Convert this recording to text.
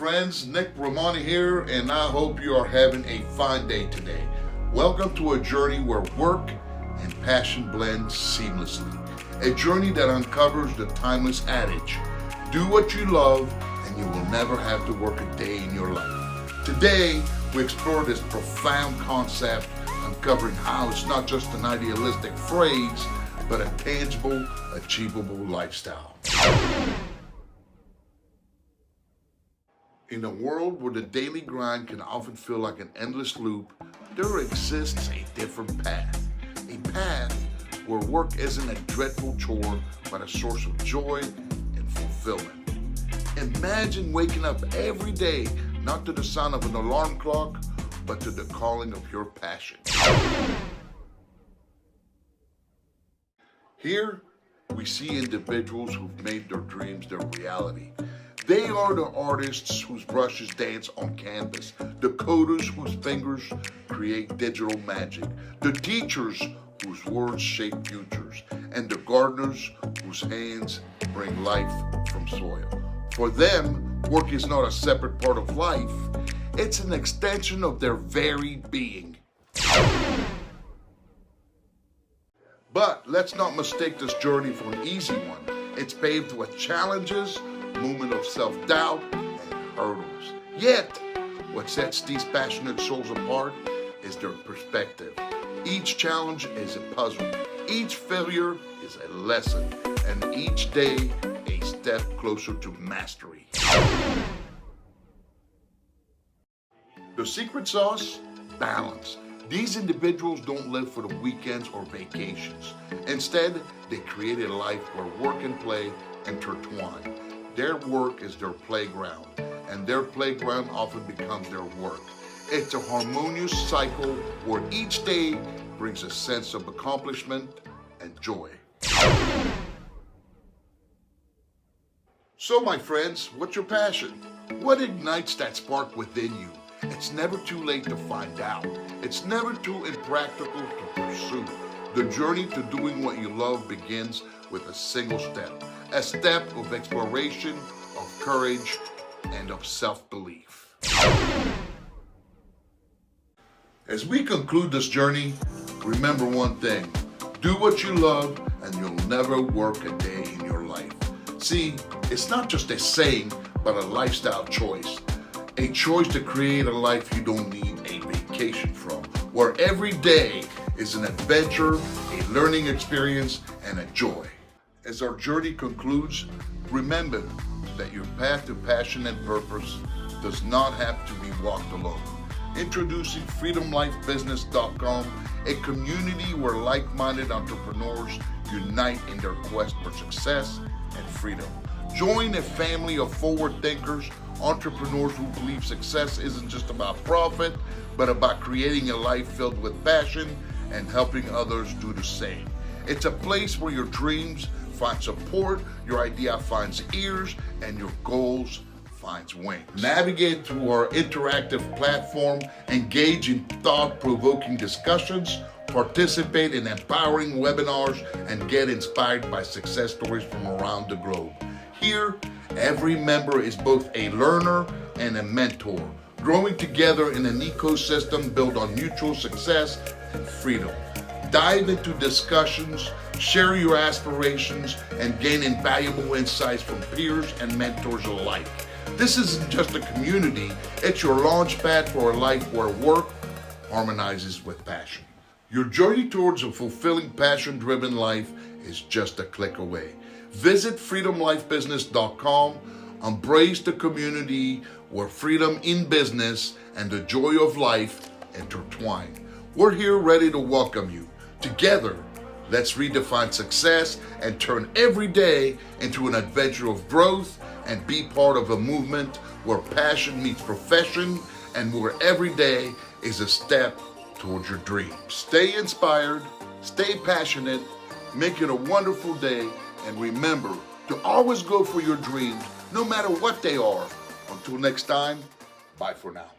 friends, Nick Rehmani here, and I hope you are having a fine day today. Welcome to a journey where work and passion blend seamlessly. A journey that uncovers the timeless adage, do what you love and you will never have to work a day in your life. Today, we explore this profound concept, uncovering how it's not just an idealistic phrase, but a tangible, achievable lifestyle. In a world where the daily grind can often feel like an endless loop, there exists a different path. A path where work isn't a dreadful chore, but a source of joy and fulfillment. Imagine waking up every day, not to the sound of an alarm clock, but to the calling of your passion. Here, we see individuals who've made their dreams their reality. They are the artists whose brushes dance on canvas, the coders whose fingers create digital magic, the teachers whose words shape futures, and the gardeners whose hands bring life from soil. For them, work is not a separate part of life, it's an extension of their very being. But let's not mistake this journey for an easy one. It's paved with challenges, moment of self-doubt, and hurdles. Yet, what sets these passionate souls apart is their perspective. Each challenge is a puzzle, each failure is a lesson, and each day a step closer to mastery. The secret sauce? Balance. These individuals don't live for the weekends or vacations. Instead, they create a life where work and play intertwine. Their work is their playground, and their playground often becomes their work. It's a harmonious cycle where each day brings a sense of accomplishment and joy. So, my friends, what's your passion? What ignites that spark within you? It's never too late to find out. It's never too impractical to pursue. The journey to doing what you love begins with a single step. A step of exploration, of courage, and of self-belief. As we conclude this journey, remember one thing. Do what you love and you'll never work a day in your life. See, it's not just a saying, but a lifestyle choice. A choice to create a life you don't need a vacation from, where every day is an adventure, a learning experience, and a joy. As our journey concludes, remember that your path to passion and purpose does not have to be walked alone. Introducing freedomlifebusiness.com, a community where like-minded entrepreneurs unite in their quest for success and freedom. Join a family of forward thinkers, entrepreneurs who believe success isn't just about profit, but about creating a life filled with passion and helping others do the same. It's a place where your dreams find support, your idea finds ears, and your goals finds wings. Navigate through our interactive platform, engage in thought-provoking discussions, participate in empowering webinars, and get inspired by success stories from around the globe. Here, every member is both a learner and a mentor, growing together in an ecosystem built on mutual success and freedom. Dive into discussions, share your aspirations, and gain invaluable insights from peers and mentors alike. This isn't just a community, it's your launch pad for a life where work harmonizes with passion. Your journey towards a fulfilling, passion-driven life is just a click away. Visit freedomlifebusiness.com, embrace the community where freedom in business and the joy of life intertwine. We're here ready to welcome you. Together, let's redefine success and turn every day into an adventure of growth and be part of a movement where passion meets profession and where every day is a step towards your dreams. Stay inspired, stay passionate, make it a wonderful day, and remember to always go for your dreams, no matter what they are. Until next time, bye for now.